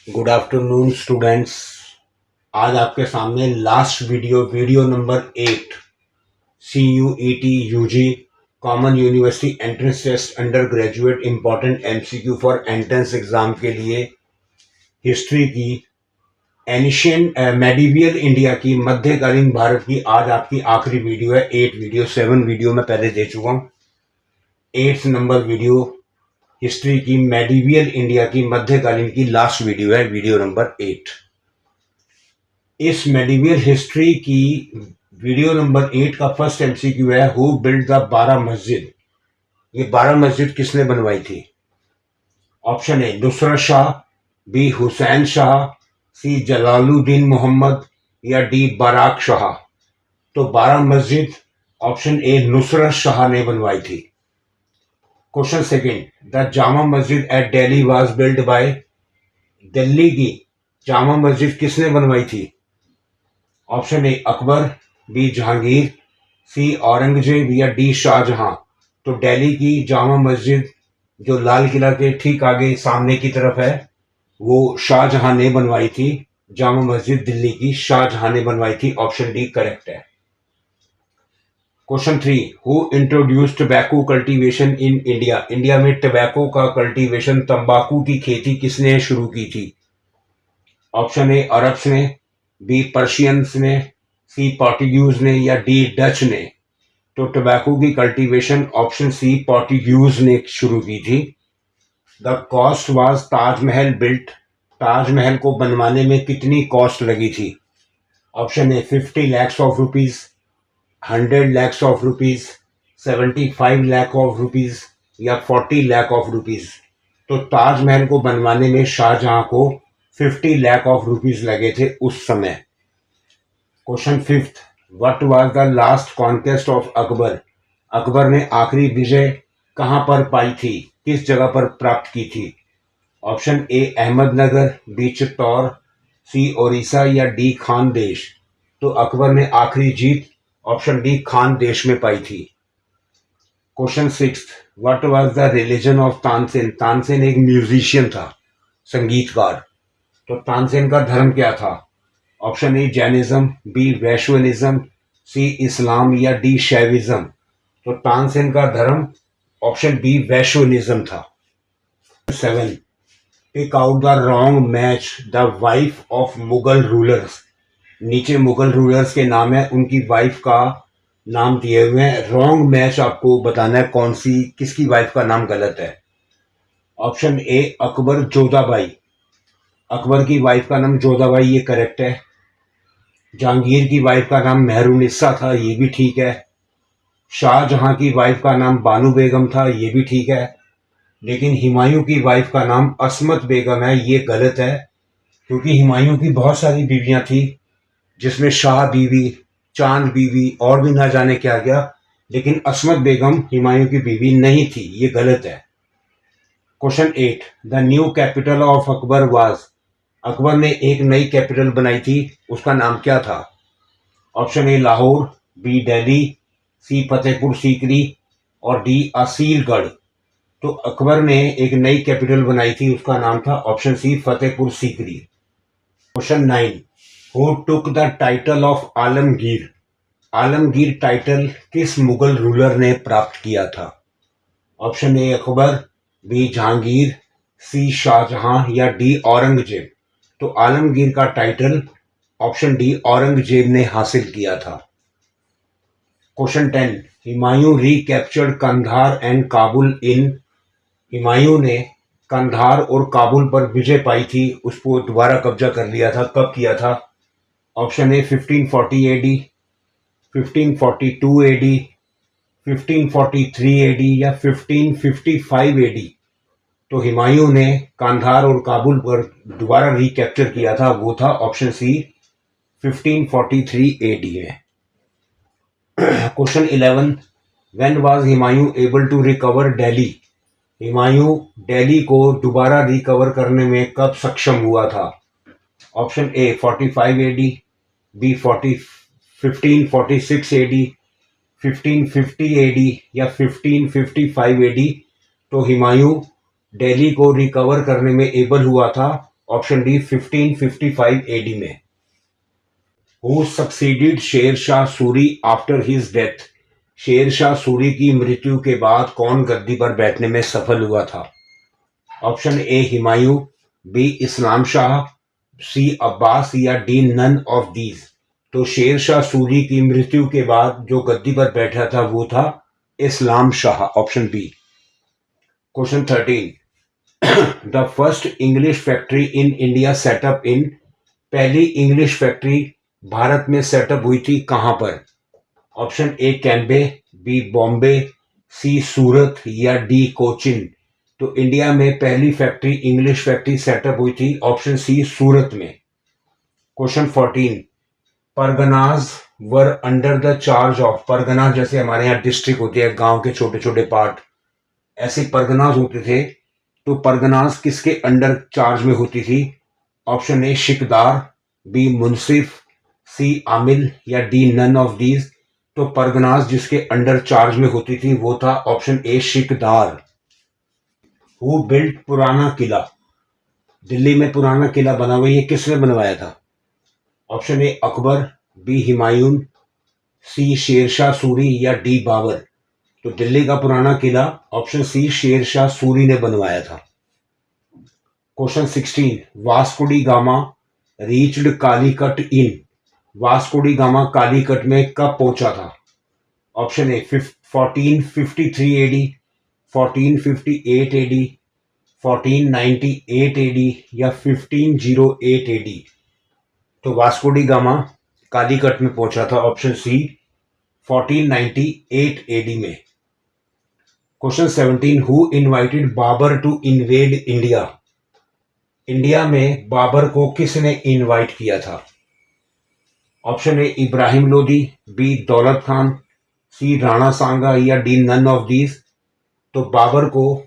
Good afternoon students. आज आपके सामने last video number 8 CUET UG common university entrance test under graduate important MCQ for entrance exam के लिए history की ancient medieval India की मध्यकालीन भारत की आज आपकी आखिरी वीडियो है। 7 वीडियो मैं पहले दे चुका हूँ। 8 नंबर वीडियो हिस्ट्री की मेडिवियल इंडिया की मध्यकालीन की लास्ट वीडियो है, वीडियो नंबर 8। इस मेडिवियल हिस्ट्री की वीडियो नंबर 8 का फर्स्ट MCQ है, हु बिल्ड द 12 मस्जिद। ये 12 मस्जिद किसने बनवाई थी? Option A Nusrat Shah, B Hussain Shah, C Jalaluddin Mohammad या डी बाराक शाह। तो 12 मस्जिद ऑप्शन ए नुसरत शाह ने बनवाई थी। Question second, the Jama Masjid at Delhi was build by. Delhi की जामा मस्जिद किसने बनवाई थी? Option A Akbar, B Jahangir, C Aurangzeb या डी शाहजहां। तो दिल्ली की जामा मस्जिद जो लाल किला के ठीक आगे सामने की तरफ है वो शाहजहां ने बनवाई थी। जामा मस्जिद दिल्ली की शाहजहां ने बनवाई थी। ऑप्शन डी करेक्ट है। Question 3, who introduced tobacco cultivation in India. India में टबैको का कल्टीवेशन, तंबाकू की खेती किसने शुरू की थी? ऑप्शन ए अरब्स ने, बी पर्शियंस ने, सी पोर्टुगीज ने या डी डच ने। तो टबैको की कल्टीवेशन ऑप्शन सी पोर्टुगीज ने शुरू की थी। The cost was Taj Mahal built. Taj Mahal को बनवाने में कितनी कॉस्ट लगी थी? Option A 50 lakhs of rupees, 100 lakhs of rupees, 75 lakh of rupees या 40 lakh ऑफ रुपीज। तो ताजमहल को बनवाने में शाहजहां को 50 lakh ऑफ रुपीज लगे थे उस समय। Question 5, what was the last conquest of Akbar. Akbar ने आखिरी विजय कहां पर पाई थी, किस जगह पर प्राप्त की थी? Option A Ahmednagar, B Chittor, C Odisha या डी खानदेश। तो अकबर ने आखिरी जीत ऑप्शन डी खानदेश में पाई थी। Question 6, what was the religion of Tansen. Tansen एक म्यूजिशियन था, संगीतकार। तो तानसेन का धर्म क्या था? Option A Jainism, B Vaishnavism, C Islam या डी शैविज्म। तो तानसेन का धर्म ऑप्शन बी वैष्णविज्म था। 7, pick out the wrong match the wife of Mughal rulers. नीचे मुगल रूलर्स के नाम है, उनकी वाइफ का नाम दिए हुए हैं। रॉन्ग मैच आपको बताना है कौन सी, किसकी वाइफ का नाम गलत है। Option A Akbar Jodhabai. अकबर की वाइफ का नाम जोधाबाई, ये करेक्ट है। जहांगीर की वाइफ का नाम मेहरुनिसा था, ये भी ठीक है। शाहजहां की वाइफ का नाम बानू बेगम था, ये भी ठीक है। लेकिन हुमायूं की वाइफ का नाम असमत बेगम है, ये गलत है। क्योंकि हुमायूं की बहुत सारी बीवियां थी, जिसमें शाह बीवी, चांद बीवी और भी ना जाने क्या क्या, लेकिन असमत बेगम हुमायूं की बीवी नहीं थी, ये गलत है। Question 8, the new capital of Akbar was. Akbar ने एक नई कैपिटल बनाई थी, उसका नाम क्या था? Option A Lahore, B Delhi, C Fatehpur Sikri और डी असीरगढ़। तो अकबर ने एक नई कैपिटल बनाई थी, उसका नाम था option C Fatehpur Sikri. Question 9, who took the title of Alamgir. Alamgir title किस मुगल रूलर ने प्राप्त किया था? Option A Akbar, B Jahangir, C Shah Jahan या डी औरंगजेब। तो आलमगीर का टाइटल ऑप्शन डी औरंगजेब ने हासिल किया था। Question 10, Humayun recaptured Kandahar and Kabul in. Humayun ने कंधार और काबुल पर विजय पाई थी, उसको दोबारा कब्जा कर लिया था, कब किया था? ऑप्शन ए 1540 AD, 1542 AD, 1543 AD या 1555 AD। तो हुमायूं ने कंधार और काबुल पर दोबारा रिकैप्चर किया था, वो था ऑप्शन सी 1543 AD में। क्वेश्चन 11, when was Humayun able to recover Delhi. Humayun Delhi को दोबारा रिकवर करने में कब सक्षम हुआ था? Option A 45 AD, B 1546 AD, 1550 AD या 1555 AD। तो हुमायूं दिल्ली को रिकवर करने में एबल हुआ था ऑप्शन डी 1555 एडी में। Who succeeded Sher Shah Suri after his death? Sher Shah Suri की मृत्यु के बाद कौन गद्दी पर बैठने में सफल हुआ था? ऑप्शन ए हुमायूं, बी इस्लाम शाह, सी अब्बास या डी नन ऑफ दीज। तो शेर शाह सूरी की मृत्यु के बाद जो गद्दी पर बैठा था वो था Islam Shah, option B. Question 13, the first English factory in India set up in? पहली इंग्लिश फैक्ट्री भारत में सेटअप हुई थी कहां पर? Option A Cambay, B Bombay, C Surat या डी कोचिन। तो इंडिया में पहली फैक्ट्री इंग्लिश फैक्ट्री सेटअप हुई थी ऑप्शन सी सूरत में। Question 14, parganas were under the charge of? Pargana जैसे हमारे यहाँ डिस्ट्रिक्ट होती है, गांव के छोटे छोटे पार्ट, ऐसे परगनाज होते थे। तो परगनाज किसके अंडर चार्ज में होती थी? ऑप्शन ए शिकदार, बी मुंसिफ, सी आमिल या डी नन ऑफ दीज। तो परगनाज जिसके अंडर चार्ज में होती थी वो था option A shikdar. Who built पुराना किला? दिल्ली में पुराना किला बना हुआ, ये किसने बनवाया था? Option A Akbar, B Humayun, C Sher Shah Suri या डी बाबर। तो दिल्ली का पुराना किला ऑप्शन सी शेरशाह सूरी ने बनवाया था। Question 16, Vasco da Gama reached Calicut in? Vasco da Gama Calicut में कब पहुंचा था? Option A 1453 AD, 1458 AD, 1498 AD या 1508 एडी। तो वास्को डी गामा कालीकट में पहुंचा था ऑप्शन सी 1498 एडी में। Question 17, who invited Babur to invade India? India में बाबर को किसने इनवाइट किया था? Option A Ibrahim Lodi, B Daulat Khan, सी राणा सांगा या डी नन ऑफ दीज। तो बाबर को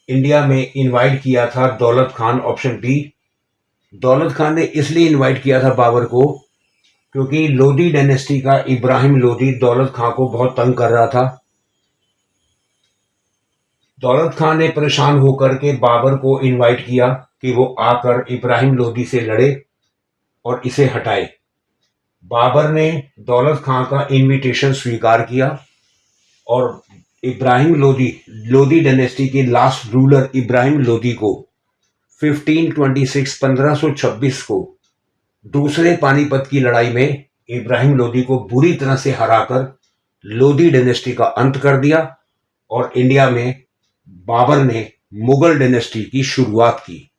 इंडिया में इनवाइट किया था दौलत खान, ऑप्शन बी। दौलत खान ने इसलिए इनवाइट किया था बाबर को क्योंकि लोदी डायनेस्टी का इब्राहिम लोदी दौलत खान को बहुत तंग कर रहा था। दौलत खान ने परेशान होकर के बाबर को इनवाइट किया कि वो आकर इब्राहिम लोदी से लड़े और इसे हटाए। बाबर ने दौलत खान का इनविटेशन स्वीकार किया और इब्राहिम लोदी, लोदी डायनेस्टी के लास्ट रूलर इब्राहिम लोदी को 1526 को दूसरे पानीपत की लड़ाई में इब्राहिम लोदी को बुरी तरह से हराकर लोदी डायनेस्टी का अंत कर दिया और इंडिया में बाबर ने मुगल डायनेस्टी की शुरुआत की।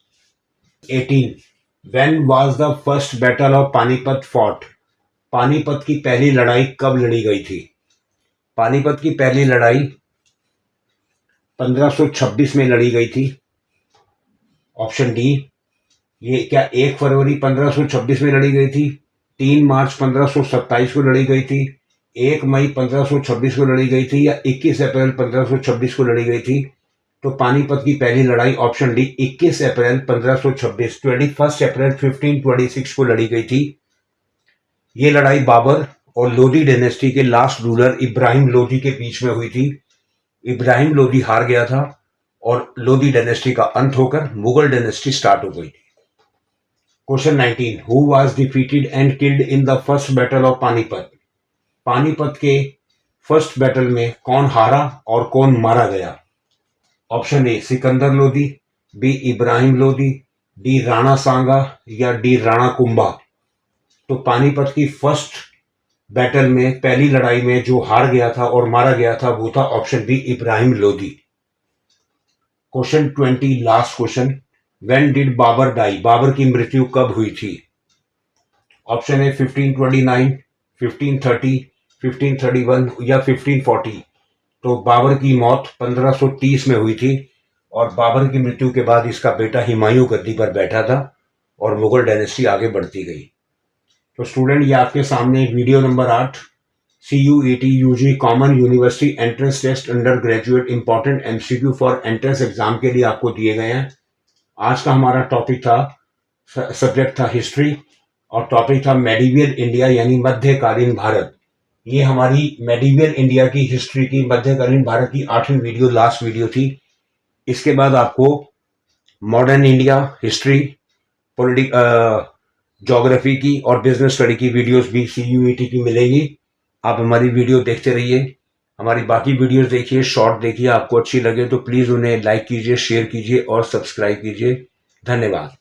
18, when was the first battle of Panipat fought? Panipat की पहली लड़ाई कब लड़ी गई थी? पानीपत की पहली लड़ाई 1526 में लड़ी गई थी, ऑप्शन डी। ये क्या 1 फरवरी 1526 में लड़ी गई थी, 3 मार्च 1527 को लड़ी गई थी, 1 मई 1526 को लड़ी गई थी या 21 अप्रैल 1526 को लड़ी गई थी? तो पानीपत की पहली लड़ाई ऑप्शन डी 21 अप्रैल 1526, 21 अप्रैल 1526 को लड़ी गई थी। ये लड़ाई बाबर और लोदी डायनेस्टी के लास्ट रूलर इब्राहिम लोदी के बीच में हुई थी। इब्राहिम लोदी हार गया था और लोदी डायनेस्टी का अंत होकर मुगल डायनेस्टी स्टार्ट हो गई थी। Question 19, who was defeated and killed in the first battle of Panipat? Panipat के फर्स्ट बैटल में कौन हारा और कौन मारा गया? Option A Sikandar Lodi, B Ibrahim Lodi, D Rana Sanga या डी राणा कुंभा। तो पानीपत की फर्स्ट बैटल में, पहली लड़ाई में जो हार गया था और मारा गया था वो था option B Ibrahim Lodi. Question 20, last question, when did Babur die? Babur की मृत्यु कब हुई थी? ऑप्शन ए 1529, 1530, 1531 या 1540। तो बाबर की मौत 1530 में हुई थी और बाबर की मृत्यु के बाद इसका बेटा हुमायूं गद्दी पर बैठा था और मुगल डायनेस्टी आगे बढ़ती गई। तो स्टूडेंट, ये आपके सामने video number 8 CUET UG common university entrance test under graduate important MCQ for entrance exam के लिए आपको दिए गए हैं। आज का हमारा टॉपिक था, सब्जेक्ट था हिस्ट्री और टॉपिक था मेडिवियल इंडिया यानी मध्यकालीन भारत। ये हमारी मेडिवियल इंडिया की हिस्ट्री की, मध्यकालीन भारत की 8वीं वीडियो, लास्ट वीडियो थी। इसके बाद आपको मॉडर्न इंडिया हिस्ट्री, ज्योग्राफी की और बिजनेस स्टडी की वीडियोस भी CUET की मिलेंगी। आप हमारी वीडियो देखते रहिए, हमारी बाकी वीडियोस देखिए, शॉर्ट देखिए, आपको अच्छी लगे तो प्लीज़ उन्हें लाइक कीजिए, शेयर कीजिए और सब्सक्राइब कीजिए। धन्यवाद।